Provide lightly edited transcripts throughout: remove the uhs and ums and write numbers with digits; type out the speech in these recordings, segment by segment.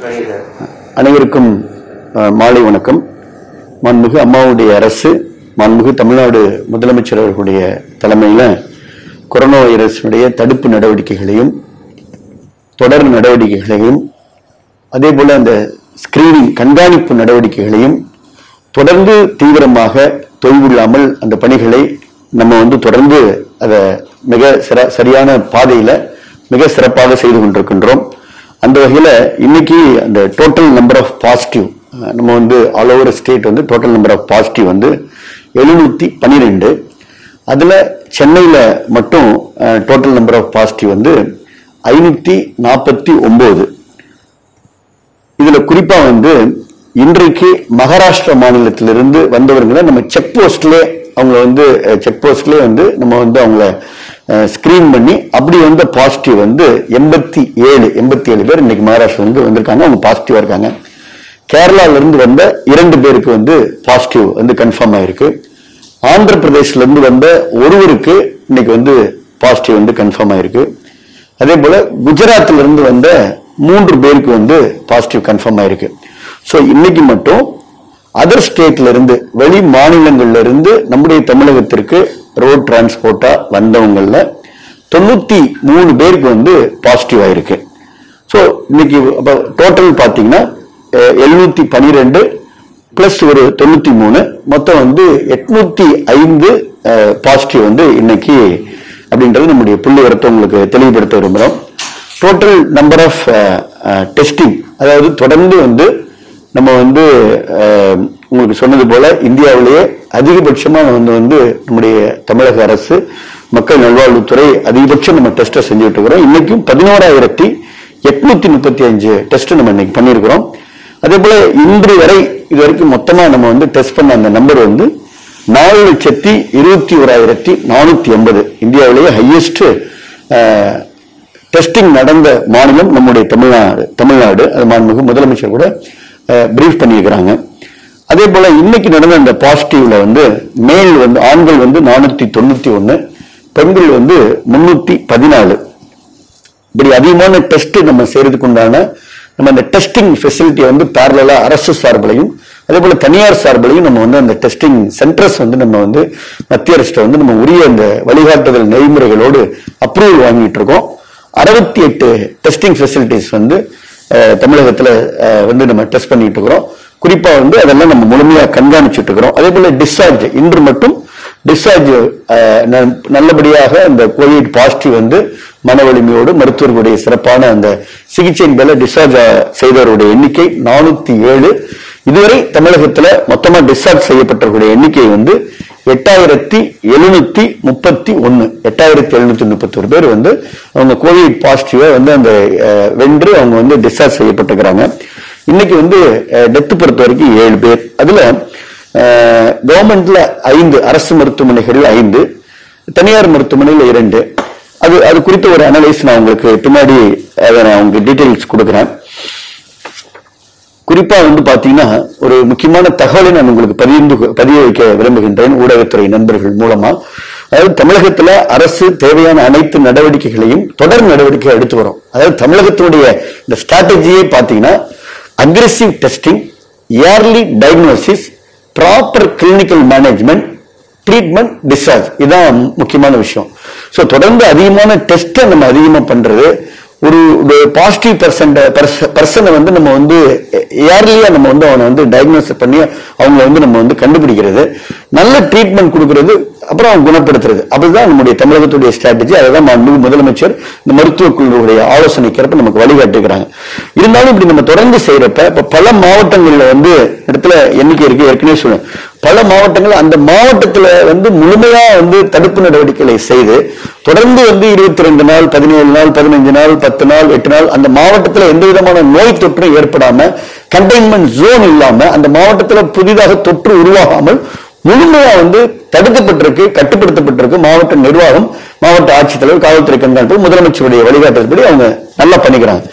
அனைவருக்கும் மாலை வணக்கம். மாண்புமிகு அம்மாவுடைய அரசு, மாண்புமிகு தமிழ்நாடு முதலமைச்சர் அவர்களுடைய தலைமையில கொரோனா வைரஸுடைய தடுப்பு நடவடிக்கைகளையும் தொடர் நடவடிக்கைகளையும் அதே போல அந்த ஸ்கிரீனிங் கண்காணிப்பு நடவடிக்கைகளையும் தொடர்ந்து தீவிரமாக தொய்வில்லாமல் அந்த பணிகளை நம்ம தொடர்ந்து அதை மிக சரியான பாதையில மிக சிறப்பாக செய்து கொண்டிருக்கின்றோம். அந்த வகையில இன்னைக்கு அந்த டோட்டல் நம்பர் ஆஃப் பாசிட்டிவ் நம்ம all over state total number of positive 712. அதுல சென்னையில மட்டும் டோட்டல் நம்பர் ஆஃப் பாசிட்டிவ் 549. இதுல குறிப்பா இன்றைக்கு மகாராஷ்டிரா மாநிலத்திலிருந்து வந்தவர்களை நம்ம செக் போஸ்ட்ல அவங்க செக் போஸ்ட்ல நம்ம அவங்கள ஸ்கிரீன் பண்ணி அப்படி வந்த பாசிட்டிவ் 87 பேர் இன்னைக்கு மகாராஷ்டிரா வந்திருக்காங்க. அவங்க பாசிட்டிவா இருக்காங்க. கேரளால இருந்து வந்த 2 பேருக்கு பாசிட்டிவ் கன்ஃபார்ம் ஆயிருக்கு. ஆந்திர பிரதேஷ்ல இருந்து வந்த ஒருவருக்கு இன்னைக்கு பாசிட்டிவ் கன்ஃபார்ம் ஆயிருக்கு. அதே போல குஜராத்ல இருந்து வந்த 3 பேருக்கு பாசிட்டிவ் கன்ஃபார்ம் ஆயிருக்கு. சோ இன்னைக்கு மட்டும் அதர் ஸ்டேட்ல இருந்து வெளி மாநிலங்கள்ல இருந்து நம்முடைய தமிழகத்திற்கு ரோட் டிரான்ஸ்போர்ட்டா வந்தவங்கள்ல 93 பேருக்கு பாசிட்டிவ் ஆயிருக்கு. சோ இன்னைக்கு டோட்டல் பாத்தீங்கன்னா 712 பிளஸ் ஒரு 93 மொத்தம் 805 பாசிட்டிவ் இன்னைக்கு அப்படின்றது நம்முடைய புள்ளி விவரத்தை உங்களுக்கு தெளிவுபடுத்த விரும்புகிறோம். டோட்டல் நம்பர் ஆஃப் டெஸ்டிங், அதாவது தொடர்ந்து நம்ம உங்களுக்கு சொன்னது போல இந்தியாவிலேயே அதிகபட்சமா நம்முடைய தமிழக அரசு மக்கள் நல்வாழ்வுத்துறை அதிகபட்சம் நம்ம டெஸ்ட் செஞ்சுட்டு இருக்கிறோம். இன்னைக்கும் 11,835 டெஸ்ட் நம்ம இன்னைக்கு பண்ணியிருக்கிறோம். அதே போல இன்று வரை இது வரைக்கும் மொத்தமா நம்ம டெஸ்ட் பண்ண அந்த நம்பர் 4,21,480. இந்தியாவிலேயே ஹையஸ்ட் டெஸ்டிங் நடந்த மாநிலம் நம்முடைய தமிழ்நாடு. அது மாண்புமிகு முதலமைச்சர் கூட பிரீஃப் பண்ணியிருக்கிறாங்க. அதே போல இன்னைக்கு நடந்த அந்த பாசிட்டிவ்ல மேல் ஆண்கள் 491, பெண்கள் 314. இப்படி அதிகமான டெஸ்ட் நம்ம செய்யறதுக்கு உண்டான நம்ம அந்த டெஸ்டிங் ஃபெசிலிட்டியை பேரலா அரசு சார்பிலையும் அதே போல தனியார் சார்பிலையும் நம்ம அந்த டெஸ்டிங் சென்டர்ஸ் நம்ம மத்திய அரசு நம்ம உரிய அந்த வழிகாட்டுதல் நெறிமுறைகளோடு அப்ரூவல் வாங்கிட்டு இருக்கோம். 68 டெஸ்டிங் ஃபெசிலிட்டிஸ் தமிழகத்துல நம்ம டெஸ்ட் பண்ணிட்டு இருக்கிறோம். குறிப்பா அதெல்லாம் நம்ம முழுமையா கண்காணிச்சுட்டு இருக்கிறோம். அதே போல டிஸ்சார்ஜ், இன்று மட்டும் டிஸ்சார்ஜ் நல்லபடியாக அந்த கோவிட் பாசிட்டிவ் மன வலிமையோடு மருத்துவர்களுடைய சிறப்பான அந்த சிகிச்சையின் மேல டிஸ்சார்ஜ் செய்தவருடைய எண்ணிக்கை 407. இதுவரை தமிழகத்துல மொத்தமா டிஸ்சார்ஜ் செய்யப்பட்டவர்களுடைய எண்ணிக்கை 8,731. 8,731 பேர் அவங்க கோவிட் பாசிட்டிவா அந்த வென்று அவங்க டிஸ்சார்ஜ் செய்யப்பட்டிருக்கிறாங்க. இன்னைக்கு டெத் பொறுத்த வரைக்கும் 7 பேர். அதுல கவர்மெண்ட்ல 5, அரசு மருத்துவமனைகள் 5, தனியார் மருத்துவமனையில் 2. அது குறித்த ஒரு அனலைஸ் நான் உங்களுக்கு பின்னாடி அதை நான் உங்களுக்கு டீடைல்ஸ் கொடுக்குறேன். குறிப்பா பாத்தீங்கன்னா ஒரு முக்கியமான தகவலை நான் உங்களுக்கு பதிவு வைக்க விரும்புகின்றேன் ஊடகத்துறை நண்பர்கள் மூலமா. அதாவது தமிழகத்துல அரசு தேவையான அனைத்து நடவடிக்கைகளையும் தொடர் நடவடிக்கை எடுத்து வரும். அதாவது தமிழகத்தினுடைய இந்த ஸ்ட்ராட்டஜியே பாத்தீங்கன்னா aggressive testing, early diagnosis, proper clinical management, treatment, discharge. இதுதான் முக்கியமான விஷயம். சோ தொடர்ந்து அதிகமான டெஸ்ட் நம்ம அதிகமா பண்றது, ஒரு பாசிட்டிவ் பர்சனை நம்ம இயர்லியா நம்ம அவனை டயக்னோஸ் பண்ணி அவங்க நம்ம கண்டுபிடிக்கிறது, நல்ல ட்ரீட்மெண்ட் கொடுக்கிறது, அப்புறம் அவங்க குணப்படுத்துறது. அப்படிதான் நம்முடைய தமிழகத்துடைய ஸ்ட்ராட்டஜி. அதான் முதலமைச்சர் இந்த மருத்துவ குழுவுடைய ஆலோசனைக்கிறப்ப நமக்கு வழிகாட்டுகிறாங்க. இருந்தாலும் இப்படி நம்ம தொடர்ந்து செய்யறப்ப இப்ப பல மாவட்டங்கள்ல இடத்துல எண்ணிக்கை இருக்கு. ஏற்கனவே சொன்னேன், பல மாவட்டங்கள் அந்த மாவட்டத்துல முழுமையா தடுப்பு நடவடிக்கைகளை செய்து தொடர்ந்து 22 நாள், 17 நாள், 15 நாள், 10 நாள், 8 நாள் அந்த மாவட்டத்துல எந்த விதமான நோய் தொற்றும் ஏற்படாம, கண்டெய்ன்மெண்ட் ஜோன் இல்லாம, அந்த மாவட்டத்துல புதிதாக தொற்று உருவாகாமல் முழுமையா தடுக்கப்பட்டிருக்கு, கட்டுப்படுத்தப்பட்டிருக்கு. மாவட்ட நிர்வாகம், மாவட்ட ஆட்சித்தலைவர், காவல்துறை கண்காணிப்பு, முதலமைச்சருடைய வழிகாட்டுதல்படி அவங்க நல்லா பண்ணிக்கிறாங்க.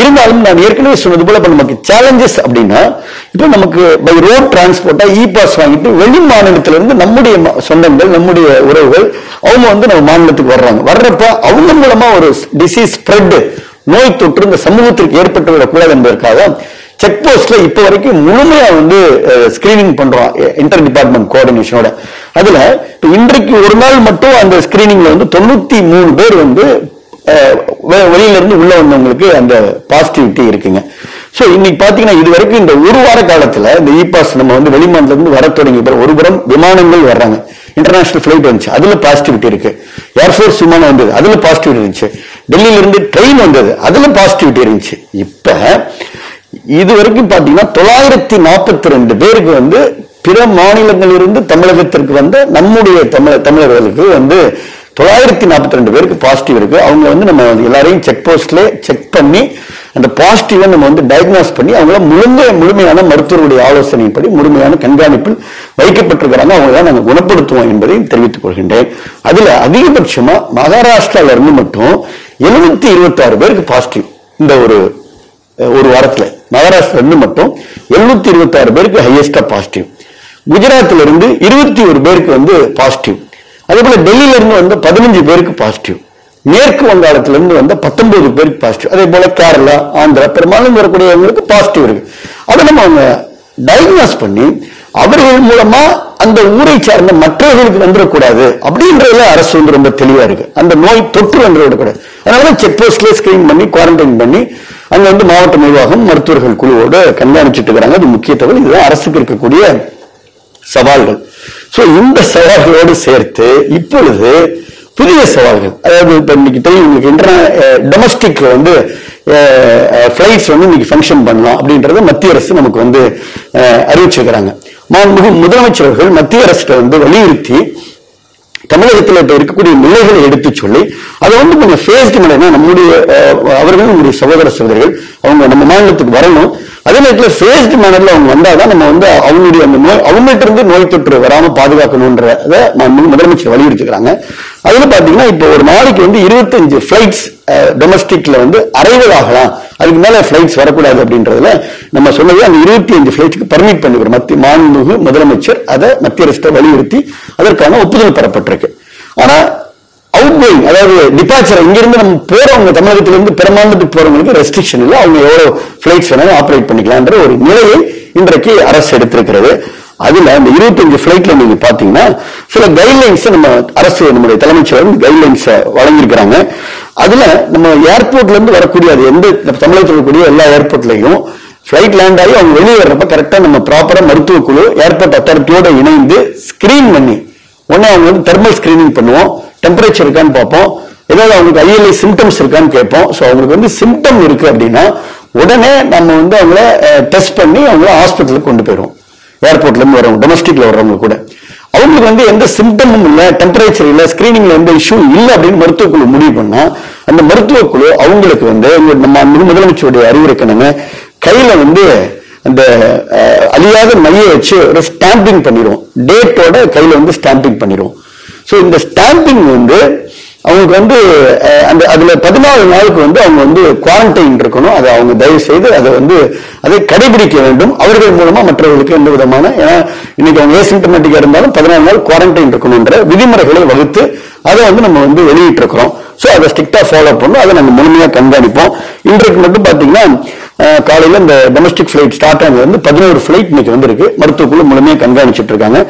இருந்தாலும் நான் ஏற்கனவே சொன்னது போல இப்ப நமக்கு சேலஞ்சஸ் அப்படின்னா, இப்ப நமக்கு பை ரோட் டிரான்ஸ்போர்ட்டா இ பாஸ் வாங்கிட்டு வெளி மாநிலத்திலிருந்து நம்முடைய சொந்தங்கள், நம்முடைய உறவுகள் அவங்க நம்ம மாநிலத்துக்கு வர்றப்ப அவங்க மூலமா ஒரு டிசீஸ் ஸ்ப்ரெட் நோய் தொற்று இந்த சமூகத்திற்கு ஏற்பட்டு விடக்கூடாது என்பதற்காக செக் போஸ்ட்ல இப்ப வரைக்கும் முழுமையா ஸ்கிரீனிங் பண்றோம் இன்டர் டிபார்ட்மெண்ட் கோஆர்டினேஷனோட. அதுல இன்றைக்கு ஒரு நாள் மட்டும் அந்த ஸ்கிரீனிங்ல 93 பேர் வெளியில இருந்து உள்ள வந்தவங்களுக்கு அந்த பாசிட்டிவிட்டி இருக்குங்க. சோ இன்னைக்கு பாத்தீங்கன்னா இது வரைக்கும் இந்த ஒரு வார காலத்துல இந்த இ பாஸ் நம்ம வெளிமாநில இருந்து வர தொடங்கி ஒரு புறம் விமானங்கள் வர்றாங்க, இன்டர்நேஷனல் பிளைட் வந்துச்சு, அதுல பாசிட்டிவிட்டி இருக்கு. ஏர்போர்ஸ் விமானம் வந்தது, அதுல பாசிட்டிவிட்டி இருந்துச்சு. டெல்லியில இருந்து ட்ரெயின் வந்தது, அதுல பாசிட்டிவிட்டி இருந்துச்சு. இப்ப இது வரைக்கும் பாத்தீங்கன்னா 942 பேருக்கு பிற மாநிலங்களிலிருந்து தமிழகத்திற்கு வந்த நம்முடைய தமிழர்களுக்கு 942 பேருக்கு பாசிட்டிவ் இருக்கு. அவங்க நம்ம எல்லாரையும் செக் போஸ்ட்ல செக் பண்ணி அந்த பாசிட்டிவ் நம்ம டயக்னோஸ் பண்ணி அவங்கள முழுமையான மருத்துவருடைய ஆலோசனைப்படி முழுமையான கண்காணிப்பில் வைக்கப்பட்டிருக்கிறாங்க. அவங்கள நாங்கள் குணப்படுத்துவோம் என்பதையும் தெரிவித்துக் கொள்கின்றேன். அதுல அதிகபட்சமா மகாராஷ்டிரால இருந்து மட்டும் 726 பேருக்கு பாசிட்டிவ். இந்த ஒரு வாரத்துல மகாராஷ்டிரா இருந்து மட்டும் 726 பேருக்கு ஹையஸ்டா பாசிட்டிவ். குஜராத்ல இருந்து 21 பேருக்கு பாசிட்டிவ். அதே போல டெல்லியில இருந்து 15 பேருக்கு பாசிட்டிவ். மேற்கு வங்காளத்துல இருந்து 19 பேருக்கு பாசிட்டிவ். அதே போல கேரளா, ஆந்திரா பெரும்பாலும் வரக்கூடியவங்களுக்கு பாசிட்டிவ் இருக்கு. அதை நம்ம அவங்க டயக்னோஸ் பண்ணி அவர்கள் மூலமா அந்த ஊரை சார்ந்த மற்றவர்களுக்கு வந்துடக்கூடாது அப்படின்றதுல அரசு ரொம்ப தெளிவா இருக்கு. அந்த நோய் தொற்று வந்துவிடக்கூடாது. அதனாலதான் செக் போஸ்ட்ல ஸ்கிரீன் பண்ணி குவாரண்டைன் பண்ணி அங்க மாவட்ட நிர்வாகம் மருத்துவர்கள் குழுவோடு கண்காணிச்சுட்டு இருக்கிறாங்க. அது முக்கிய தகவல். இதுதான் அரசுக்கு இருக்கக்கூடிய சவால்கள். சோ இந்த சவால்களோடு சேர்த்து இப்பொழுது புதிய சவால்கள், அதாவது இப்ப இன்னைக்கு தெரியும் டொமஸ்டிக் பிளைட்ஸ் இன்னைக்கு ஃபங்க்ஷன் பண்ணலாம் அப்படின்றத மத்திய அரசு நமக்கு அறிவிச்சிருக்கிறாங்க. முதலமைச்சர்கள் மத்திய அரசு வலியுறுத்தி தமிழகத்தில் இப்ப இருக்கக்கூடிய நிலைகளை எடுத்து சொல்லி அதை கொஞ்சம் ஃபேஸ்டு முறைனா அவர்களும் நம்முடைய சகோதர சகோதரிகள் அவங்க நம்ம மாநிலத்துக்கு வரணும். அதே நேரத்தில் ஃபேஸ்டு மேனர்ல அவங்க வந்தாதான் நம்ம அவங்களுடைய அந்த நோய் அவங்கள்ட்ட இருந்து நோய் தொற்று வராம பாதுகாக்கணும்ன்றத முதலமைச்சர் வலியுறுத்துக்கிறாங்க. அதுல பாத்தீங்கன்னா இப்போ ஒரு நாளைக்கு 25 பிளைட்ஸ் டொமஸ்டிக்ல அரைவதாகலாம், அதுக்கு மேல பிளைட்ஸ் வரக்கூடாது அப்படின்றதுல நம்ம சொன்னது அந்த 25 பிளைட்ஸ்க்கு பர்மிட் பண்ணிக்கிறோம். மாண்புமிகு முதலமைச்சர் அதை மத்திய அரசு வலியுறுத்தி அதற்கான ஒப்புதல் பெறப்பட்டிருக்கு. ஆனா அவுட் கோயிங், அதாவது டிபார்ச்சர் இங்கிருந்து நம்ம போறவங்க தமிழகத்திலிருந்து பிற மாநிலத்துக்கு போறவங்களுக்கு ரெஸ்ட்ரிக்ஷன் இல்லை, அவங்க எவ்வளவு பிளைட்ஸ் வேணாலும் ஆப்ரேட் பண்ணிக்கலாம்ன்ற ஒரு நிலையை இன்றைக்கு அரசு எடுத்திருக்கிறது. அதுல அந்த 25 பிளைட்ல நீங்க பாத்தீங்கன்னா சில கைட்லைன்ஸ் நம்ம அரசு நம்முடைய தலைமைச் செயலர் கைட்லைன்ஸ் வழங்கியிருக்கிறாங்க. அதுல நம்ம ஏர்போர்ட்ல இருந்து வரக்கூடிய அது தமிழகத்தில் இருக்கக்கூடிய எல்லா ஏர்போர்ட்லயும் பிளைட் லேண்ட் ஆகி அவங்க வெளியே வர்றப்ப கரெக்டா நம்ம ப்ராப்பரா மருத்துவ குழு ஏர்போர்ட் அத்தாரிட்டியோட இணைந்து ஸ்கிரீன் பண்ணி உடனே அவங்க தெர்மல் ஸ்கிரீனிங் பண்ணுவோம், டெம்பரேச்சர் இருக்கான்னு பார்ப்போம், ஏதாவது அவங்களுக்கு ஐஎல்ஐ சிம்டம்ஸ் இருக்கான்னு கேட்போம். ஸோ அவங்களுக்கு சிம்டம் இருக்கு அப்படின்னா உடனே நம்ம அவங்கள டெஸ்ட் பண்ணி அவங்கள ஹாஸ்பிட்டலுக்கு கொண்டு போயிடுவோம். ஏர்போர்ட்ல இருந்து வரவங்க டொமஸ்டிக்ல வர்றவங்க கூட அவங்களுக்கு எந்த சிம்டமும் இல்லை, டெம்பரேச்சர் இல்லை, ஸ்கிரீனிங்ல எந்த இஷ்யூ இல்லை அப்படின்னு மருத்துவ குழு முடிவு பண்ணா அந்த மருத்துவ குழு அவங்களுக்கு நம்ம முதலமைச்சருடைய அறிவுரைக்கணுங்க கையில அந்த அழியாத மைய வச்சு ஒரு ஸ்டாம்பிங் பண்ணிடுவோம், டேட்டோட கையில ஸ்டாம்பிங் பண்ணிடுவோம். ஸோ இந்த ஸ்டாம்பிங் அவங்களுக்கு அந்த அதுல 14 நாளுக்கு அவங்க குவாரண்டைன் இருக்கணும். அதை அவங்க தயவு செய்து அதை கடைபிடிக்க வேண்டும். அவர்கள் மூலமா மற்றவர்களுக்கு எந்த விதமான, ஏன்னா இன்னைக்கு அவங்க ஏசிம்டமேட்டிக்கா இருந்தாலும் 14 நாள் குவாரண்டைன் இருக்கணும்ன்ற விதிமுறைகளை வகுத்து அதை நம்ம வெளியிட்டு இருக்கிறோம். ஸோ அதை ஸ்ட்ரிக்டா ஃபாலோ பண்ணும், அதை நம்ம முழுமையா கண்காணிப்போம். இன்றைக்கு மட்டும் பாத்தீங்கன்னா காலையில இந்த டொமஸ்டிக் பிளைட் ஸ்டார்ட் ஆனது 11 பிளைட் இன்னைக்கு இருக்கு. மருத்துவக்குழு முழுமையா கண்காணிச்சிட்டு இருக்காங்க.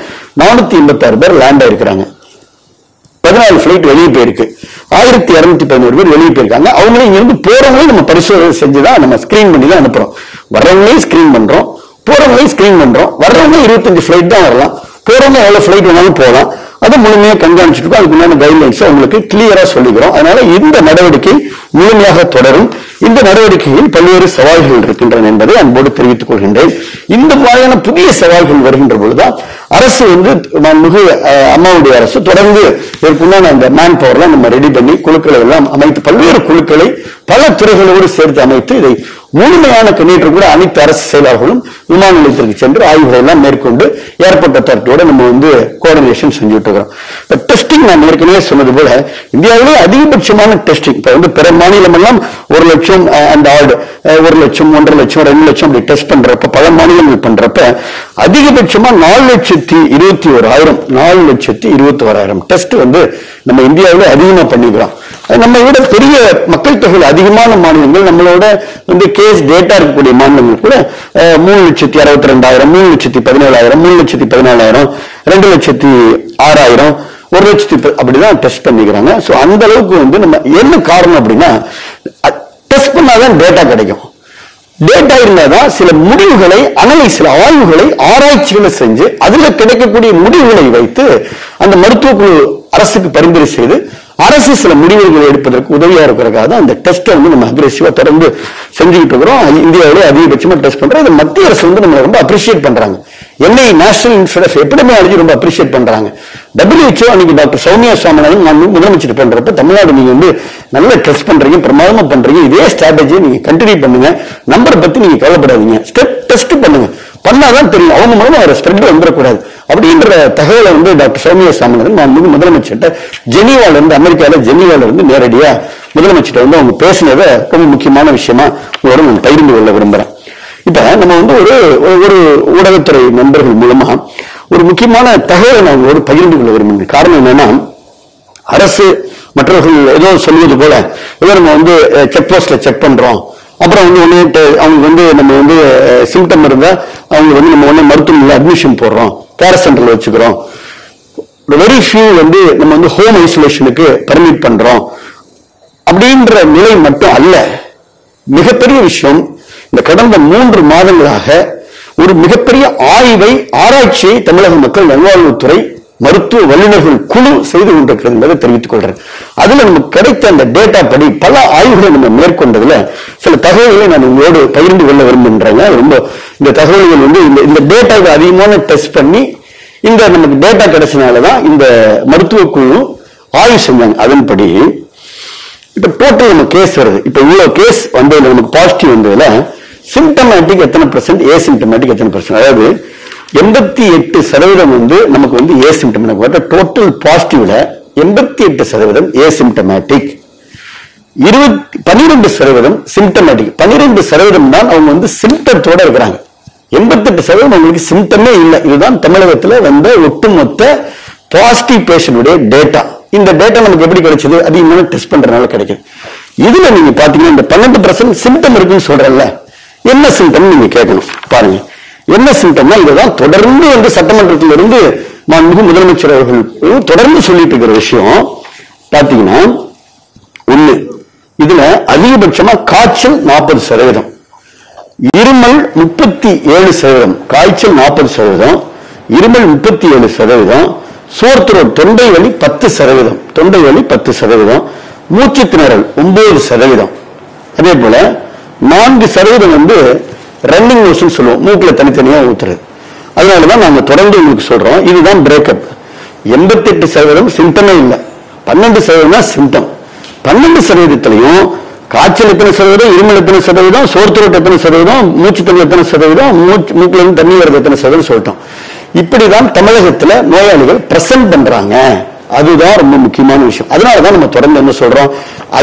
486 பேர் லேண்ட் ஆயிருக்கிறாங்க. 14 பிளைட் வெளியே போயிருக்கு. 1211 பேர் வெளியே போயிருக்காங்க. அவங்களே இங்கிருந்து போறவங்களையும் நம்ம பரிசோதனை செஞ்சுதான் நம்ம ஸ்கிரீன் பண்ணி தான் அனுப்புறோம். வர்றவங்களையும் ஸ்கிரீன் பண்றோம், போறவங்களையும் ஸ்கிரீன் பண்றோம். வர்றவங்க 25 பிளைட் தான் வரலாம், போறவங்க எவ்வளவு பிளைட் வேணாலும் போகலாம். அதை முழுமையா கண்காணிச்சிருக்கோம். அதுக்குண்டான கைட்லைன்ஸ் உங்களுக்கு கிளியரா சொல்லிக்கிறோம். அதனால இந்த நடவடிக்கை முழுமையாக தொடரும். இந்த நடவடிக்கையில் பல்வேறு சவால்கள் இருக்கின்றன என்பதை அன்போடு தெரிவித்துக் கொள்கின்றேன். இந்த மாதிரியான புதிய சவால்கள் வருகின்ற பொழுதுதான் அரசு மிகு அம்மாவுடைய அரசு தொடர்ந்து இதற்குண்டான அந்த மேன் பவர்லாம் நம்ம ரெடி பண்ணி குழுக்களை எல்லாம் அமைத்து பல்வேறு குழுக்களை பல துறைகளோடு சேர்த்து அமைத்து இதை முழுமையான நேற்று கூட அனைத்து அரசு செயலாளர்களும் விமான நிலையத்திற்கு சென்று ஆய்வுகளை எல்லாம் மேற்கொண்டு ஏர்போர்ட் அத்தாரிட்டியோட நம்ம கோஆர்டினேஷன் செஞ்சுட்டு இருக்கிறோம். இப்ப டெஸ்டிங் நான் ஏற்கனவே சொன்னது போல இந்தியாவிலே அதிகபட்சமான டெஸ்டிங் இப்ப பிற மாநிலம் எல்லாம் 1 லட்சம் அண்ட் ஆடு 1 லட்சம் 1.5 லட்சம் 2 லட்சம் அப்படி டெஸ்ட் பண்றப்ப பல மாநிலங்கள் பண்றப்ப அதிகபட்சமா 4,21,000 4,21,000 டெஸ்ட் வந்து நம்ம இந்தியாவில் அதிகமா பண்ணிக்கிறோம். நம்ம விட பெரிய மக்கள் தொகை அதிகமான மாநிலங்கள், நம்மளோட வந்து கேஸ் டேட்டா இருக்கக்கூடிய மாநிலங்கள் கூட 3,62,000, 3,17,000, 3,14,000, 2,06,000, 1,00,000 அப்படிதான் டெஸ்ட் பண்ணிக்கிறாங்க. சோ அந்த அளவுக்கு வந்து நம்ம என்ன காரணம் அப்படின்னா, டெஸ்ட் பண்ணாதான் டேட்டா கிடைக்கும். டேட்டா இருந்தாதான் சில முடிவுகளை சில ஆய்வுகளை ஆராய்ச்சிகளை செஞ்சு அதுல கிடைக்கக்கூடிய முடிவுகளை வைத்து அந்த மருத்துவ குழு அரசுக்கு பரிந்துரை செய்து அரசு சில முடிவுகளை எடுப்பதற்கு உதவியா இருக்கிறதுக்காக தான் அந்த டெஸ்ட்டை வந்து நம்ம அக்ரெசிவா தொடர்ந்து செஞ்சுக்கிட்டு இருக்கிறோம். இந்தியாவிலே அதிகபட்சமா டெஸ்ட் பண்றோம். அதை மத்திய அரசு வந்து நம்ம ரொம்ப அப்ரிஷியேட் பண்றாங்க. நேஷனல் இன்ஸ்டியூட் ஆஃப் எபிடமியாலஜி ரொம்ப அப்ரிஷியேட் பண்றாங்க. WHO அன்னைக்கு டாக்டர் சௌமியா சுவாமிநாதன் நான் முதலமைச்சர் பண்றப்ப, தமிழ்நாடு நீங்க வந்து நல்ல டெஸ்ட் பண்றீங்க, பிரமாதமா பண்றீங்க, இதே ஸ்ட்ராட்டஜியை நீங்க கண்டினியூ பண்ணுங்க, நம்பரை பத்தி நீங்க கவலைப்படாதீங்க, டெஸ்ட் பண்ணுங்க, பண்ணாதான் தெரியும், அவங்க மூலமா வேற ஸ்ப்ரெட் வந்துடக்கூடாது அப்படின்ற தகவலை வந்து டாக்டர் சௌமியா சுவாமிநாதன் நான் முதலமைச்சர்கிட்ட ஜெனீவால இருந்து, அமெரிக்கால ஜெனீவால இருந்து நேரடியா முதலமைச்சர்கிட்ட வந்து அவங்க பேசினத ரொம்ப முக்கியமான விஷயமா உங்களோட நான் பகிர்ந்து கொள்ள விரும்புறேன். இப்ப நம்ம வந்து ஒரு ஊடகத்துறை நண்பர்கள் மூலமா ஒரு முக்கியமான தகவலை நான் உங்களோடு பகிர்ந்து கொள்ள விரும்புகிறேன். காரணம் என்னன்னா, அரசு மற்றவர்கள் ஏதோ சொல்வது போல ஏதோ நம்ம வந்து செக் போஸ்ட்ல செக் பண்றோம், அப்புறம் வந்து அவங்களுக்கு வந்து நம்ம வந்து சிம்டம் இருந்தா அவங்க வந்து நம்ம ஒண்ணு மருத்துவமனையில் அட்மிஷன் போடுறோம், கேர் சென்டர்ல வச்சுக்கிறோம், வெரி ஃபியூ வந்து நம்ம வந்து ஹோம் ஐசோலேஷனுக்கு பர்மிட் பண்றோம் அப்படின்ற நிலை மட்டும் அல்ல. மிகப்பெரிய விஷயம், இந்த கடந்த 3 மாதங்களாக ஒரு மிகப்பெரிய ஆராய்ச்சியை தமிழக மக்கள் நல்வாழ்வுத்துறை மருத்துவ வல்லுநர்கள் குழு செய்து கொண்டிருக்கிறது என்பதை தெரிவித்துக் கொள்றேன். அதுல நமக்கு கிடைத்த அந்த டேட்டா படி பல ஆய்வுகளை நம்ம மேற்கொண்டதுல சில தகவல்களை நான் உங்களோடு பகிர்ந்து கொள்ள விரும்புகிறேங்க. ரொம்ப இந்த தகவல்கள் வந்து இந்த டேட்டாவை அதிகமான டெஸ்ட் பண்ணி இந்த நமக்கு டேட்டா கிடைச்சனாலதான் இந்த மருத்துவ குழு ஆய்வு செஞ்சாங்க. அதன்படி இப்ப டோட்டல் நம்ம கேஸ் வருது. இப்ப இவ்வளவு கேஸ் வந்ததுல நமக்கு பாசிட்டிவ் வந்ததுல சிம்டமேட்டிக் எத்தனை %, ஏசிம்டமேட்டிக் எத்தனை %, அதாவது 88% வந்து நமக்கு வந்து ஏசிம்டமேட்டிக், டோட்டல் பாசிட்டிவ்ல 88% ஏசிம்டமேட்டிக், 12% சிம்டமேட்டிக். 12% தான் அவங்க வந்து சிம்டத்தோட இருக்கிறாங்க. 88% அவங்களுக்கு சிம்டமே இல்லை. இதுதான் தமிழகத்துல வந்த ஒட்டுமொத்த பாசிட்டிவ் பேஷண்டுடைய டேட்டா. இந்த டேட்டா நமக்கு எப்படி கிடைச்சது? அதிகமான டெஸ்ட் பண்றதுனால கிடைக்குது. இதுல நீங்க பாத்தீங்கன்னா இந்த 12% சிம்டம் இருக்குன்னு சொல்றேன்ல, என்ன சிம்டம் நீங்க கேட்கணும். பாருங்க, என்ன சிம்டம்னா இதுதான் தொடர்ந்து வந்து சட்டமன்றத்தில் இருந்து மாண்புமிகு முதலமைச்சர் அவர்கள் தொடர்ந்து சொல்லிட்டு இருக்கிற விஷயம். பாத்தீங்கன்னா ஒண்ணு, இதுல அதிகபட்சமா காய்ச்சல் 40%, இருமல் 37%, காய்ச்சல் 40%, இருமல் 37%, சோர்த்ரோட் தொண்டை வலி 10%, தொண்டை வலி 10%, மூச்சு திணறல் 9%. அதே போல 4% வந்து ரன்னிங் மோஷன் சொல்லுவோம், மூக்குல தனித்தனியா ஊத்துறது. அதனாலதான் நாங்க தொடர்ந்து உங்களுக்கு சொல்றோம், இதுதான் பிரேக்கப். 88% சிம்டமே இல்லை, 12% சிம்டம். 12%லயும் காய்ச்சல் எத்தனை %, இருமல் எத்தனை %, சோர்த்ரோட் எத்தனை %, மூச்சு திணறல் எத்தனை %, மூக்குல இருந்து தண்ணி வருது எத்தனை % சொல்லிட்டோம். இப்படிதான் தமிழகத்துல நோயாளிகள் பிரசன்ட் பண்றாங்க. அதுதான் ரொம்ப முக்கியமான விஷயம். அதனாலதான் நம்ம தொடர்ந்து என்ன சொல்றோம்,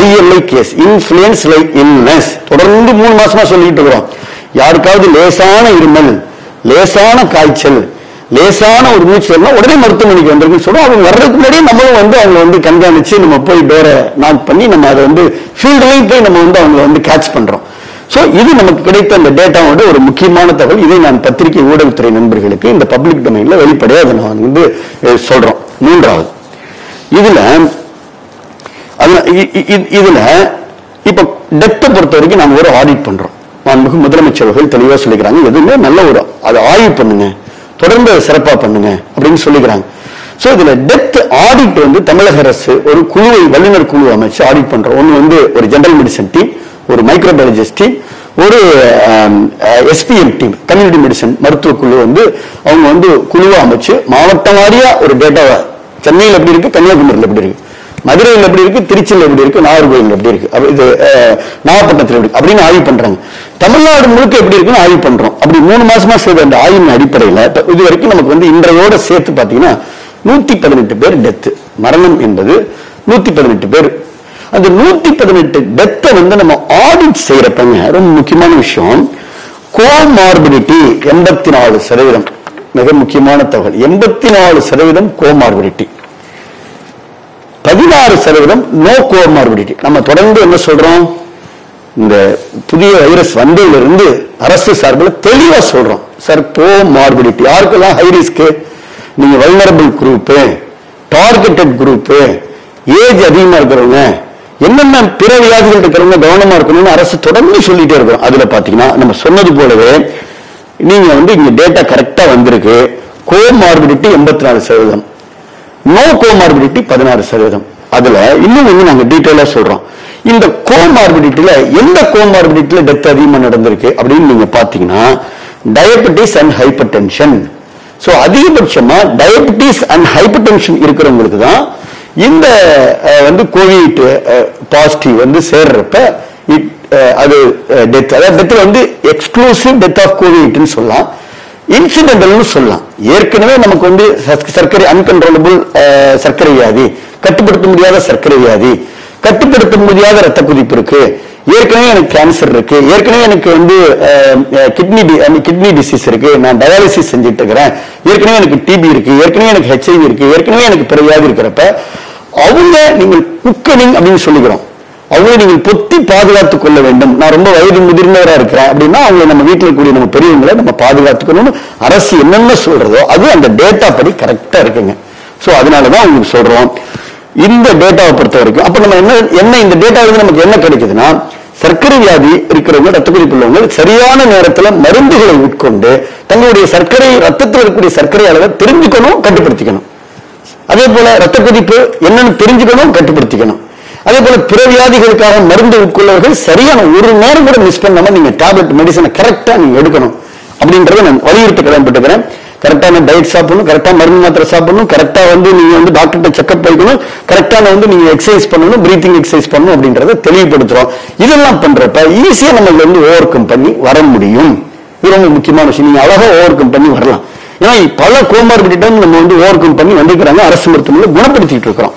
ILI கேஸ், இன்ஃப்ளூயன்சா இல்னஸ், தொடர்ந்து 3 மாசமா சொல்லிட்டு இருக்கிறோம். யாருக்காவது லேசான இருமல், லேசான காய்ச்சல், லேசான ஒரு மூச்சு உடனே மருத்துவமனைக்கு வந்திருக்குன்னு சொல்றோம். அவங்க வர்றதுக்கு முன்னாடியே நம்மளும் வந்து அவங்க வந்து கண்காணிச்சு நம்ம போய் டோரை நாக் பண்ணி நம்ம அதை வந்து ஃபீல்ட்லையும் போய் நம்ம வந்து அவங்க வந்து கேட்ச் பண்றோம். சோ இது நமக்கு கிடைத்த அந்த டேட்டாவோட ஒரு முக்கியமான தகவல். இதை நான் பத்திரிகை ஊடகத்துறை நண்பர்களுக்கு இந்த பப்ளிக் டொமைன்ல வெளிப்படையா அதை நான் வந்து சொல்றோம். 3வது, இதுல இப்ப டெத்தை பொறுத்த வரைக்கும் நாங்க ஒரு ஆடிட் பண்றோம். மாண்புமிகு முதலமைச்சர் அவர்கள் தெளிவா சொல்லிக்கிறாங்க, எதுவுமே நல்ல ஒரு அதை ஆய்வு பண்ணுங்க, தொடர்ந்து சிறப்பா பண்ணுங்க அப்படின்னு சொல்லிக்கிறாங்க. சோ இதுல டெத் ஆடிட் வந்து தமிழக அரசு ஒரு குழுவை, வல்லுநர் குழு அமைச்சு ஆடிட் பண்றோம். ஒன்னு வந்து ஒரு ஜெனரல் மெடிசன் டீம், ஒரு மைக்ரோபயாலஜிஸ்ட் டீம், ஒரு SPM டீம், கம்யூனிட்டி மெடிசன் மருத்துவ குழு வந்து அவங்க வந்து குழுவா அமைச்சு மாவட்டம் வாரியா ஒரு டேட்டாவை, சென்னையில் எப்படி இருக்கு, கன்னியாகுமரியில் எப்படி இருக்கு, மதுரையில் எப்படி இருக்கு, திருச்சியில் எப்படி இருக்கு, நாகர்கோவில் எப்படி இருக்கு, இது நாகப்பட்டினத்தில் எப்படி அப்படின்னு ஆய்வு பண்றாங்க. தமிழ்நாடு முழுக்க எப்படி இருக்குன்னு ஆய்வு பண்றோம். அப்படி 3 மாசமா செய்த அந்த ஆய்வின் அடிப்படையில் இது வரைக்கும் நமக்கு வந்து இன்றையோட சேர்த்து பாத்தீங்கன்னா 118 பேர் டெத்து, மரணம் என்பது 118 பேர். அந்த 118 டெத்தை வந்து நம்ம ஆடிட் செய்யறப்பங்க ரொம்ப முக்கியமான விஷயம், கோமார்பிடிட்டி 84%, மிக முக்கியமான தகவல். 84% கோமார்பிடிட்டி, 16% நோ கோமார்பிடிட்டி. நம்ம தொடர்ந்து என்ன சொல்றோம், இந்த புதிய வைரஸ் வந்ததிலிருந்து அரசு சார்பில் தெளிவா சொல்றோம், சார் கோமார்பிடிட்டி யாருக்கெல்லாம் ஹை ரிஸ்க், நீங்க vulnerable group, targeted group, age அதிகமா இருக்கிறவங்க, என்னென்ன பிற வியாதிகள் இருக்கிறவங்க கவனமா இருக்கணும்னு அரசு தொடர்ந்து சொல்லிட்டே இருக்கிறோம். அதுல பாத்தீங்கன்னா நம்ம சொன்னது போலவே நீங்க இங்க டேட்டா கரெக்டா வந்திருக்கு. Comorbidity 84%, no comorbidity 16%. அதுல இன்னும் நாங்க டீட்டெயிலா சொல்றோம். இந்த கோமார்பிடிட்டில எந்த கோமார்பிடிட்டில டெத் அதிகமா நடந்திருக்கு அப்படின்னு நீங்க பாத்தீங்கன்னா diabetes and hyper tension. So அதிகபட்சமா டயபெட்டிஸ் அண்ட் ஹைப்பர் டென்ஷன் இருக்கிறவங்களுக்கு தான் இந்த கோவிட் பாசிட்டிவ் சேர்றப்ப அது டெத், அதாவது டெத் எக்ஸ்க்ளூசிவ் டெத் ஆஃப் கோவிட்னு சொல்லலாம், இன்சிடென்டல்னு சொல்லலாம். ஏற்கனவே நமக்கு சர்க்கரை அன்கன்ட்ரோலபிள் சர்க்கரை வியாதி, கட்டுப்படுத்த முடியாத சர்க்கரை வியாதி, கட்டுப்படுத்த முடியாத ரத்த கொதிப்பு இருக்கு, ஏற்கனவே எனக்கு கேன்சர் இருக்கு, ஏற்கனவே எனக்கு கிட்னி டிசீஸ் இருக்கு, நான் டயாலிசிஸ் செஞ்சுட்டு இருக்கிறேன், ஏற்கனவே எனக்கு டிபி இருக்கு, ஏற்கனவே எனக்கு ஹெச்ஐவி இருக்கு, ஏற்கனவே எனக்கு பிற வியாதி இருக்கிறப்ப அவங்க நீங்கள் குக்கனிங் அப்படின்னு சொல்லிக்கிறோம், அவங்களை நீங்கள் பொத்தி பாதுகாத்துக் கொள்ள வேண்டும். நான் ரொம்ப வயது முதிர்ந்தவரா இருக்கிறேன் அப்படின்னா அவங்களை நம்ம வீட்டில் இருக்கக்கூடிய நம்ம பெரியவங்களை நம்ம பாதுகாத்துக்கணும்னு அரசு என்னென்ன சொல்றதோ அது அந்த டேட்டா படி கரெக்டா இருக்குங்க. சோ அதனாலதான் உங்களுக்கு சொல்றோம் இந்த டேட்டாவை பொறுத்த வரைக்கும். அப்ப நம்ம என்ன இந்த டேட்டா நமக்கு என்ன கிடைக்குதுன்னா, சர்க்கரை வியாதி இருக்கிறவங்க, ரத்த கொதிப்பு உள்ளவங்க சரியான நேரத்தில் மருந்துகளை உட்கொண்டு தங்களுடைய சர்க்கரை, ரத்தத்தில் இருக்கக்கூடிய சர்க்கரை அளவை தெரிஞ்சுக்கணும், கட்டுப்படுத்திக்கணும். அதே போல ரத்த கொதிப்பு என்னன்னு தெரிஞ்சுக்கணும், கட்டுப்படுத்திக்கணும். அதே போல பிற வியாதிகளுக்காக மருந்து உட்கொள்ளவர்கள் சரியான ஒரு நேரம் கூட மிஸ் பண்ணாம நீங்க டேப்லெட் மெடிசனை கரெக்டா நீங்க எடுக்கணும் அப்படின்றத நான் வலியுறுத்த கடமைப்பட்டுக்கிறேன். கரெக்டான டயட் சாப்பிடணும், கரெக்டா மருந்து மாத்திரை சாப்பிடணும், கரெக்டா நீங்க டாக்டர்கிட்ட செக்அப் பண்ணிக்கணும், கரெக்டான நீங்க எக்ஸசைஸ் பண்ணணும், பிரீத்திங் எக்ஸசைஸ் பண்ணணும் அப்படின்றத தெளிவுபடுத்துறோம். இதெல்லாம் பண்றப்ப ஈஸியா நம்ம ஓவர் கம் பண்ணி வர முடியும். இது ரொம்ப முக்கியமான விஷயம். நீங்க அழகா ஓவர் கம் பண்ணி வரலாம். ஏன்னா பல கோமார்பிடிட்டி நம்ம ஓவர் கம் பண்ணி வந்திருக்கிறாங்க, அரசு மருத்துவமனையில் குணப்படுத்திட்டு இருக்கிறோம்.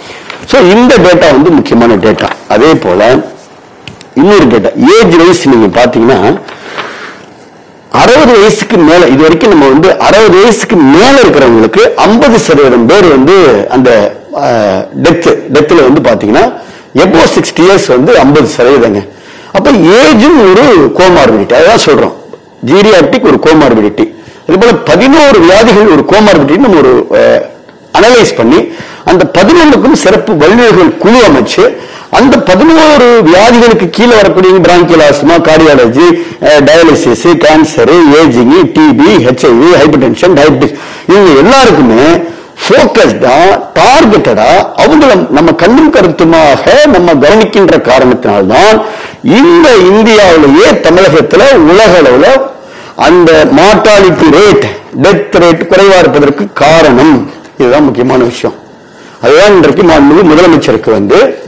சோ இந்த டேட்டா முக்கியமான டேட்டா. அதே போல இன்னொரு டேட்டா, ஏஜ் வைஸ் நீங்க பாத்தீங்கன்னா 60 வயசுக்கு மேல, இது வரைக்கும் நம்ம 60 வயசுக்கு மேல இருக்கிறவங்களுக்கு 50% பேர் அந்த டெத்ல பாத்தீங்கன்னா எபோ 60 இயர்ஸ் 50%. அப்ப ஏஜும் ஒரு கோமார்பிடிட்டி, அதான் சொல்றோம் ஜீரியாட்டிக் ஒரு கோமார்பிடிட்டி. அதே போல 11 வியாதிகள் ஒரு கோமார்பிடிட்டி நம்ம ஒரு அனலைஸ் பண்ணி அந்த 11க்கும் சிறப்பு வல்லுநர்கள் குழு அமைச்சு அந்த 11 வியாதிகளுக்கு கீழே வரக்கூடிய bronchial asthma, cardiology, dialysis, cancer, ageing, TB, HIV, hypertension, diabetes, இவங்க எல்லாருக்குமே போக்கஸ்டா, டார்கெட்டடா அவங்கள நம்ம கண்ணும் கருத்துமாக நம்ம கவனிக்கின்ற காரணத்தினால்தான் இந்த இந்தியாவிலேயே தமிழகத்துல உலக அளவுல அந்த மார்டாலிட்டி ரேட், டெத் ரேட் குறைவா இருப்பதற்கு காரணம். இதுதான் முக்கியமான விஷயம். அதுதான் இன்றைக்கு முதலமைச்சருக்கு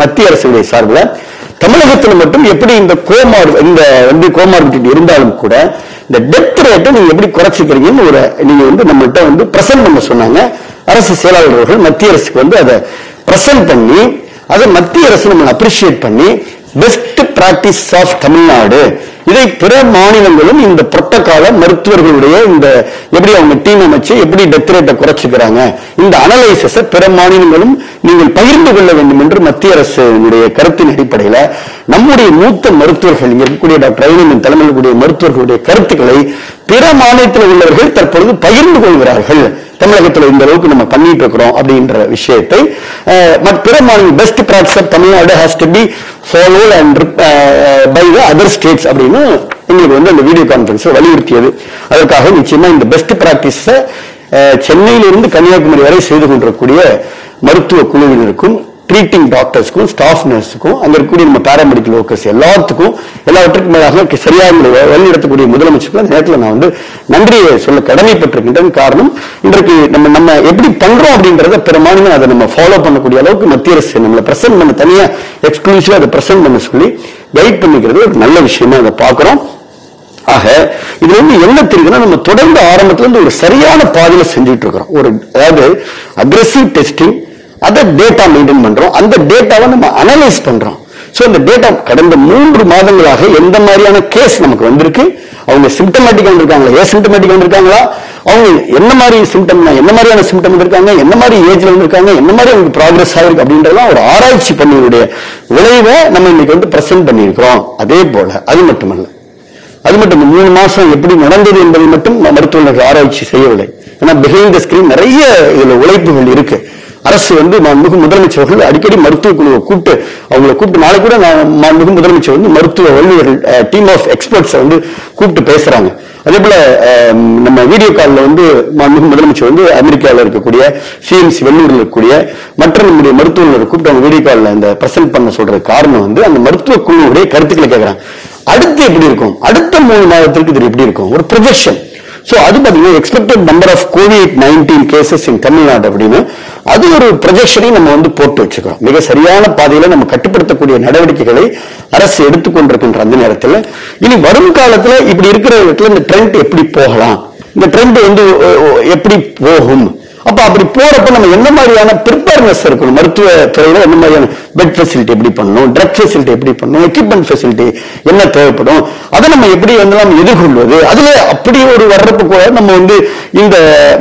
மத்திய அரசுடைய சார்பில் தமிழகத்தில் மட்டும் எப்படி இந்த கோமார்பிடிட்டி இருந்தாலும் கூட இந்த டெத் ரேட்டை நீங்க எப்படி குறைச்சிக்கிறீங்கன்னு ஒரு நீங்க நம்மள்கிட்ட பிரசன்ட் பண்ண சொன்னாங்க. அரசு செயலாளர்கள் மத்திய அரசுக்கு அதை பிரசன்ட் பண்ணி அதை மத்திய அரசு நம்ம அப்ரிஷியேட் பண்ணி பெஸ்ட் பிராக்டிஸ் ஆஃப் தமிழ்நாடு, இதை பிற மாநிலங்களும் இந்த புரோட்டோகால மருத்துவர்களுடைய இந்த எப்படி அவங்க டீம் அமைச்சு எப்படி டெத் ரேட்டை குறைச்சிக்கிறாங்க, இந்த அனலைசிஸ பிற மாநிலங்களும் நீங்கள் பகிர்ந்து கொள்ள வேண்டும் என்று மத்திய அரசுடைய கருத்தின் அடிப்படையில் நம்முடைய மூத்த மருத்துவர்கள், இங்க இருக்கக்கூடிய டாக்டர் ரவிநந்தன் தலைமையில் கூடிய மருத்துவர்களுடைய கருத்துக்களை பிற மாநிலத்தில் உள்ளவர்கள் தற்பொழுது பகிர்ந்து கொள்கிறார்கள். தமிழகத்தில் இந்த அளவுக்கு நம்ம பண்ணிட்டு இருக்கிறோம் அப்படின்ற விஷயத்தை பிற மாநில best practice of Tamil Nadu has to be followed and by the other states அப்படின்னு எங்களுக்கு அந்த வீடியோ கான்பரன்ஸ் வலியுறுத்தியது. அதற்காக நிச்சயமா இந்த பெஸ்ட் பிராக்டிஸ் சென்னையிலிருந்து கன்னியாகுமரி வரை செய்து கொண்டிருக்கக்கூடிய மருத்துவ குழுவினருக்கும், ட்ரீட்டிங் டாக்டர்ஸ்க்கும், ஸ்டாஃப் நர்ஸுக்கும், அங்க இருக்கக்கூடிய நம்ம பாராமெடிக்கல் ஒர்க்கர்ஸ் எல்லாத்துக்கும் மேலாக சரியாக வழிநடத்தக்கூடிய முதலமைச்சருக்கு அந்த நேரத்தில் நான் நன்றியை சொல்ல கடமைப்பட்டிருக்கின்றேன். காரணம் இன்றைக்கு நம்ம எப்படி பண்றோம் அப்படின்றத பிற மாநிலம் அதை நம்ம ஃபாலோ பண்ணக்கூடிய அளவுக்கு மத்திய அரசு நம்மளை பிரசன்ட் பண்ண, தனியா எக்ஸ்க்ளூசிவா அதை பிரசன்ட் பண்ண சொல்லி கைட் பண்ணிக்கிறது ஒரு நல்ல விஷயமா அதை பார்க்கிறோம். ஆக இது என்ன தெரியுதுன்னா, நம்ம தொடர்ந்து ஆரம்பத்துல ஒரு சரியான பாதையில செஞ்சுட்டு இருக்கிறோம். அதாவது அக்ரெசிவ் டெஸ்டிங், அதை டேட்டா மெயின்டைன் பண்றோம், அந்த டேட்டாவை நம்ம அனலைஸ் பண்றோம். சோ இந்த டேட்டா கடந்த 3 மாதங்களாக எந்த மாதிரியான கேஸ் நமக்கு வந்திருக்கு, அவங்க சிம்டமேட்டிக் வந்திருக்காங்களா, ஏசிம்டமேட்டிக் வந்திருக்காங்களா, அவங்க என்ன மாதிரி சிம்டம்னா என்ன மாதிரியான சிம்டம் வந்திருக்காங்க, என்ன மாதிரி ஏஜ்ல வந்திருக்காங்க, என்ன மாதிரி அவங்க ப்ராக்ரஸ் ஆயிருக்கு அப்படின்றதெல்லாம் ஒரு ஆராய்ச்சி பண்ணியுடைய விளைவை நம்ம இன்னைக்கு வந்து பிரசன்ட் பண்ணியிருக்கிறோம். அதே போல அது மட்டுமல்ல, அது மட்டும் 3 மாசம் எப்படி நடந்தது என்பதை மட்டும் மருத்துவர்கள் ஆராய்ச்சி செய்யவில்லை. ஏன்னா பிஹைண்ட் த ஸ்கிரீன் நிறைய இதுல உழைப்புகள் இருக்கு. அரசு வந்து மாண்புமிகு முதலமைச்சர்கள் அடிக்கடி மருத்துவ குழுவை கூப்பிட்டு அவங்களை கூப்பிட்டு நாளைக்கு கூட மாண்புமிகு முதலமைச்சர் வந்து மருத்துவ வல்லுநர்கள் டீம் ஆஃப் எக்ஸ்பர்ட்ஸை வந்து கூப்பிட்டு பேசுறாங்க. அதே போல நம்ம வீடியோ காலில் வந்து மாண்புமிகு முதலமைச்சர் வந்து அமெரிக்காவில் இருக்கக்கூடிய சிஎம்சி வெள்ளூரில் இருக்கக்கூடிய மற்ற நம்முடைய மருத்துவர்களை கூப்பிட்டு அவங்க வீடியோ காலில் இந்த பிரசன்ட் பண்ண சொல்ற காரணம் வந்து அந்த மருத்துவ குழுவுடைய கருத்துக்களை கேட்கிறாங்க. அடுத்து எப்படி இருக்கும், அடுத்த 3 மாதத்திற்கு இது எப்படி இருக்கும், ஒரு ப்ரொஜெக்ஷன். சோ அது பாத்தீங்கன்னா expected number of COVID-19 cases in Tamil Nadu அப்படின்னு அது ஒரு ப்ரொஜெக்ஷனை நம்ம வந்து போட்டு வச்சுக்கிறோம். மிக சரியான பாதையில நம்ம கட்டுப்படுத்தக்கூடிய நடவடிக்கைகளை அரசு எடுத்துக்கொண்டிருக்கின்ற அந்த நேரத்தில் இனி வரும் காலத்துல இப்படி இருக்கிற இடத்துல இந்த ட்ரெண்ட் எப்படி போகலாம், இந்த ட்ரெண்ட் வந்து எப்படி போகும், அப்ப அப்படி போறப்ப நம்ம என்ன மாதிரியான ப்ரிப்பேர்னஸ் இருக்கணும், மருத்துவ துறையில என்ன மாதிரியான பெட் ஃபெசிலிட்டி எப்படி பண்ணணும், ட்ரக் ஃபெசிலிட்டி எப்படி பண்ணணும், எக்யூப்மெண்ட் ஃபெசிலிட்டி என்ன தேவைப்படும், அதை நம்ம எப்படி வந்து நம்ம எதிர்கொள்வது, அதுல அப்படி ஒரு வர்றப்ப கூட நம்ம வந்து இந்த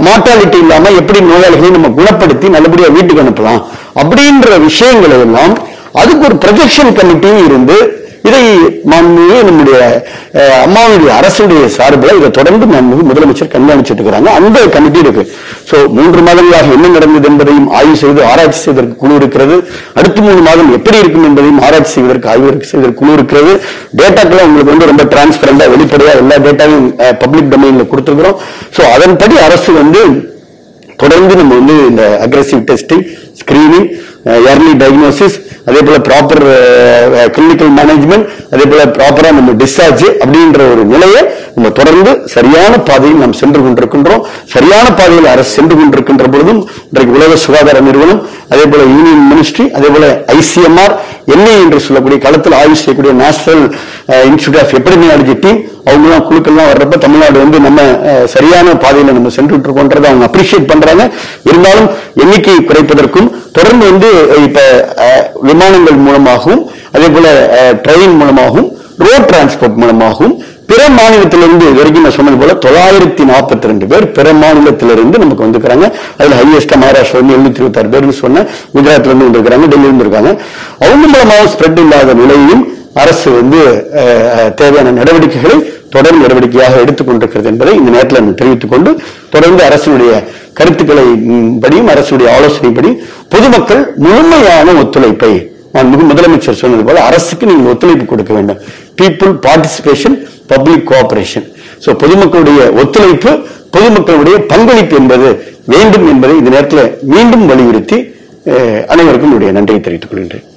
மார்டாலிட்டி இல்லாம எப்படி நோயாளிகளை நம்ம குணப்படுத்தி நல்லபடியா வீட்டுக்கு அனுப்பலாம் அப்படின்ற விஷயங்கள் எல்லாம் அதுக்கு ஒரு ப்ரொஜெக்ஷன் கமிட்டியும் இருந்து இதை நம்முடைய அம்மாவுடைய அரசுடைய சார்பில் இதை தொடர்ந்து முதலமைச்சர் கண்காணிச்சுட்டு இருக்கிறாங்க. அந்த கமிட்டி இருக்கு. சோ 3 மாதங்களாக என்ன நடந்தது என்பதையும் ஆய்வு செய்து ஆராய்ச்சி செய்வதற்கு குழு இருக்கிறது. அடுத்த 3 மாதம் எப்படி இருக்கும் என்பதையும் ஆராய்ச்சி செய்வதற்கு ஆய்வு செய்வதற்கு குழு இருக்கிறது. டேட்டாக்களை உங்களுக்கு வந்து ரொம்ப டிரான்ஸ்பரண்டா வெளிப்படையா எல்லா டேட்டாவையும் பப்ளிக் டொமைன்ல கொடுத்திருக்கிறோம். சோ அதன்படி அரசு வந்து தொடர்ந்து நம்ம வந்து இந்த aggressive testing, screening, early diagnosis, அதே போல ப்ராப்பர் கிளினிக்கல் மேனேஜ்மெண்ட், அதே போல ப்ராப்பரா நம்ம டிஸ்சார்ஜ் அப்படின்ற ஒரு நிலையை நம்ம தொடர்ந்து சரியான பாதையில் நாம் சென்று கொண்டிருக்கின்றோம். சரியான பாதையில் அரசு சென்று கொண்டிருக்கின்ற பொழுதும் இன்றைக்கு உலக சுகாதார நிறுவனம், அதே போல யூனியன் மினிஸ்ட்ரி, அதே போல ICMR, NA என்று சொல்லக்கூடிய களத்தில் ஆய்வு செய்யக்கூடிய national institute of epidemiology team, அவங்கலாம் குழுக்கள்லாம் வர்றப்ப தமிழ்நாடு வந்து நம்ம சரியான பாதையில நம்ம சென்றுட்டு இருக்கோன்றதை அவங்க அப்ரிஷியேட் பண்றாங்க. இருந்தாலும் எண்ணிக்கையை குறைப்பதற்கும் தொடர்ந்து வந்து இப்ப விமானங்கள் மூலமாகவும் அதே போல ட்ரெயின் மூலமாகவும் ரோட் டிரான்ஸ்போர்ட் மூலமாகவும் பிற மாநிலத்திலிருந்து வரைக்கும் நான் சொன்னது போல 942 பேர் பிற மாநிலத்திலிருந்து நமக்கு வந்துக்கிறாங்க. அதுல ஹையஸ்டா மகாராஷ்டிரா வந்து 726 பேர்னு சொன்ன, குஜராத்ல இருந்து வந்திருக்காங்க, டெல்லியில இருந்து இருக்காங்க. அவங்க மூலமாக ஸ்ப்ரெட் இல்லாத நிலையையும் அரசு வந்து தேவையான நடவடிக்கைகளை தொடர் நடவடிக்கையாக எடுத்துக் கொண்டிருக்கிறது என்பதை இந்த நேரத்தில் நான் தெரிவித்துக் கொண்டு தொடர்ந்து அரசுடைய கருத்துக்களை படியும் அரசுடைய ஆலோசனைப்படி பொதுமக்கள் முழுமையான ஒத்துழைப்பை முதலமைச்சர் சொன்னது போல அரசுக்கு நீங்கள் ஒத்துழைப்பு கொடுக்க வேண்டும். People participation, public cooperation. So பொதுமக்களுடைய ஒத்துழைப்பு, பொதுமக்களுடைய பங்களிப்பு என்பது வேண்டும் என்பதை இந்த நேரத்தில் மீண்டும் வலியுறுத்தி அனைவருக்கும் என்னுடைய நன்றியை தெரிவித்துக் கொள்கின்றேன்.